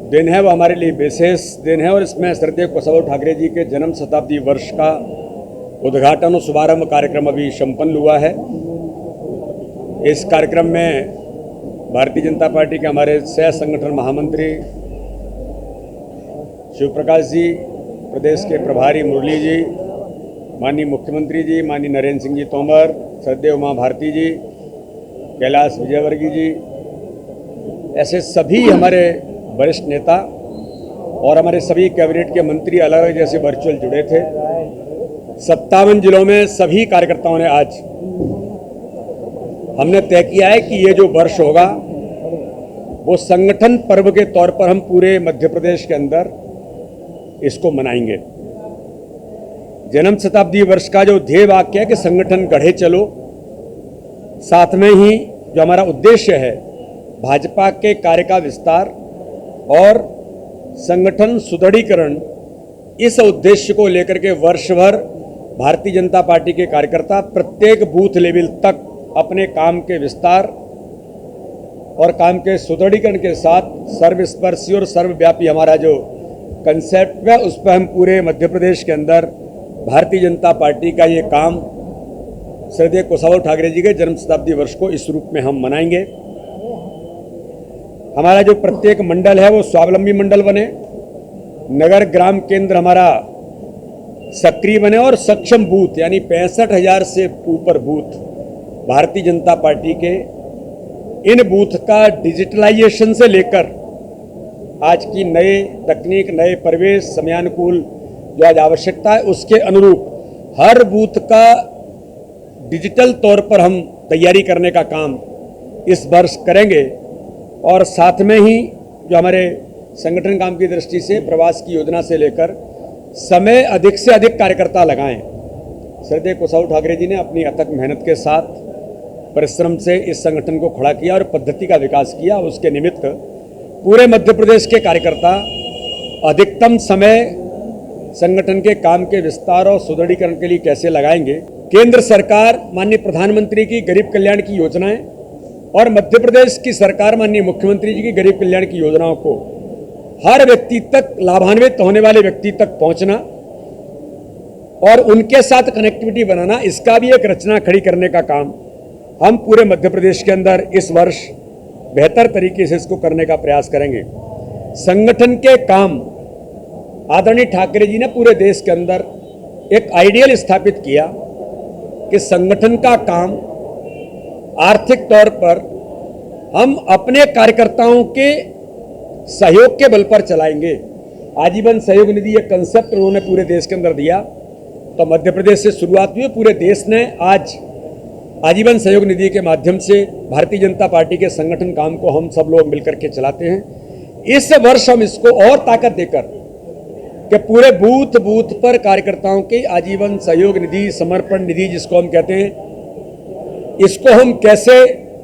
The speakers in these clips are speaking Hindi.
दिन है वो हमारे लिए विशेष दिन है और इसमें श्रद्धेय केशव ठाकरे जी के जन्म शताब्दी वर्ष का उद्घाटन और शुभारंभ कार्यक्रम अभी संपन्न हुआ है। इस कार्यक्रम में भारतीय जनता पार्टी के हमारे सह संगठन महामंत्री शिव प्रकाश जी, प्रदेश के प्रभारी मुरली जी, माननीय मुख्यमंत्री जी, माननीय नरेंद्र सिंह जी तोमर, श्रद्धेय उमा भारती जी, कैलाश विजयवर्गीय जी, ऐसे सभी हमारे वरिष्ठ नेता और हमारे सभी कैबिनेट के मंत्री अलग अलग जैसे वर्चुअल जुड़े थे। 57 जिलों में सभी कार्यकर्ताओं ने आज हमने तय किया है कि ये जो वर्ष होगा वो संगठन पर्व के तौर पर हम पूरे मध्य प्रदेश के अंदर इसको मनाएंगे। जन्म शताब्दी वर्ष का जो ध्येय वाक्य है कि संगठन गढ़े चलो, साथ में ही जो हमारा उद्देश्य है भाजपा के कार्य का विस्तार और संगठन सुदृढ़ीकरण, इस उद्देश्य को लेकर के वर्ष भर भारतीय जनता पार्टी के कार्यकर्ता प्रत्येक बूथ लेवल तक अपने काम के विस्तार और काम के सुदृढ़ीकरण के साथ सर्वस्पर्शी और सर्वव्यापी हमारा जो कंसेप्ट है उस पर हम पूरे मध्य प्रदेश के अंदर भारतीय जनता पार्टी का ये काम श्रद्धेय केशव ठाकरे जी के जन्म शताब्दी वर्ष को इस रूप में हम मनाएंगे। हमारा जो प्रत्येक मंडल है वो स्वावलंबी मंडल बने, नगर ग्राम केंद्र हमारा सक्रिय बने और सक्षम बूथ यानी 65,000 से ऊपर बूथ भारतीय जनता पार्टी के, इन बूथ का डिजिटलाइजेशन से लेकर आज की नए तकनीक, नए परिवेश, समयानुकूल जो आज आवश्यकता है उसके अनुरूप हर बूथ का डिजिटल तौर पर हम तैयारी करने का काम इस वर्ष करेंगे। और साथ में ही जो हमारे संगठन काम की दृष्टि से प्रवास की योजना से लेकर समय अधिक से अधिक कार्यकर्ता लगाएं। श्रद्धेय केशव ठाकरे जी ने अपनी अथक मेहनत के साथ परिश्रम से इस संगठन को खड़ा किया और पद्धति का विकास किया। उसके निमित्त पूरे मध्य प्रदेश के कार्यकर्ता अधिकतम समय संगठन के काम के विस्तार और सुदृढ़ीकरण के लिए कैसे लगाएंगे। केंद्र सरकार माननीय प्रधानमंत्री की गरीब कल्याण की योजनाएं और मध्य प्रदेश की सरकार माननीय मुख्यमंत्री जी की गरीब कल्याण की योजनाओं को हर व्यक्ति तक, लाभान्वित होने वाले व्यक्ति तक पहुंचना और उनके साथ कनेक्टिविटी बनाना, इसका भी एक रचना खड़ी करने का काम हम पूरे मध्य प्रदेश के अंदर इस वर्ष बेहतर तरीके से इसको करने का प्रयास करेंगे। संगठन के काम आदरणीय ठाकरे जी ने पूरे देश के अंदर एक आइडियल स्थापित किया कि संगठन का काम आर्थिक तौर पर हम अपने कार्यकर्ताओं के सहयोग के बल पर चलाएंगे। आजीवन सहयोग निधि एक कंसेप्ट उन्होंने पूरे देश के अंदर दिया, तो मध्य प्रदेश से शुरुआत हुई। पूरे देश ने आज आजीवन सहयोग निधि के माध्यम से भारतीय जनता पार्टी के संगठन काम को हम सब लोग मिलकर के चलाते हैं। इस वर्ष हम इसको और ताकत देकर कि पूरे बूथ बूथ पर कार्यकर्ताओं के आजीवन सहयोग निधि, समर्पण निधि जिसको हम कहते हैं, इसको हम कैसे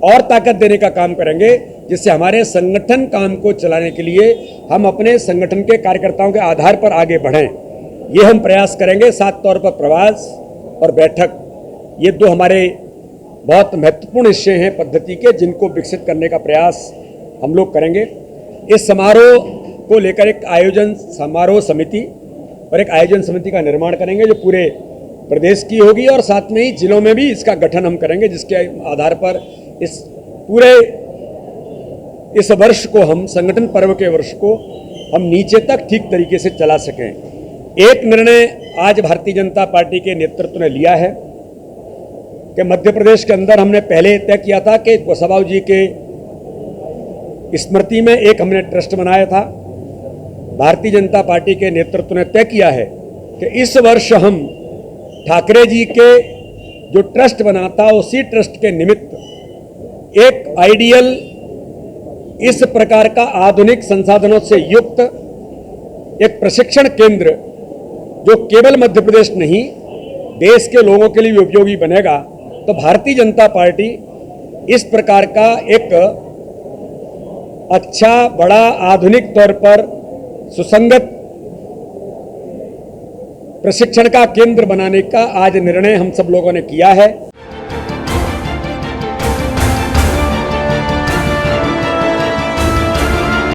और ताकत देने का काम करेंगे, जिससे हमारे संगठन काम को चलाने के लिए हम अपने संगठन के कार्यकर्ताओं के आधार पर आगे बढ़ें, ये हम प्रयास करेंगे। साथ तौर पर प्रवास और बैठक, ये दो हमारे बहुत महत्वपूर्ण हिस्से हैं पद्धति के, जिनको विकसित करने का प्रयास हम लोग करेंगे। इस समारोह को लेकर एक आयोजन समारोह समिति और एक आयोजन समिति का निर्माण करेंगे जो पूरे प्रदेश की होगी और साथ में ही जिलों में भी इसका गठन हम करेंगे, जिसके आधार पर इस पूरे इस वर्ष को हम, संगठन पर्व के वर्ष को हम नीचे तक ठीक तरीके से चला सकें। एक निर्णय आज भारतीय जनता पार्टी के नेतृत्व ने लिया है कि मध्य प्रदेश के अंदर हमने पहले तय किया था कि केशव जी के स्मृति में एक हमने ट्रस्ट बनाया था। भारतीय जनता पार्टी के नेतृत्व ने तय किया है कि इस वर्ष हम ठाकरे जी के जो ट्रस्ट बना था उसी ट्रस्ट के निमित्त एक आइडियल, इस प्रकार का आधुनिक संसाधनों से युक्त एक प्रशिक्षण केंद्र जो केवल मध्य प्रदेश नहीं देश के लोगों के लिए भी उपयोगी बनेगा, तो भारतीय जनता पार्टी इस प्रकार का एक अच्छा, बड़ा, आधुनिक तौर पर सुसंगत प्रशिक्षण का केंद्र बनाने का आज निर्णय हम सब लोगों ने किया है।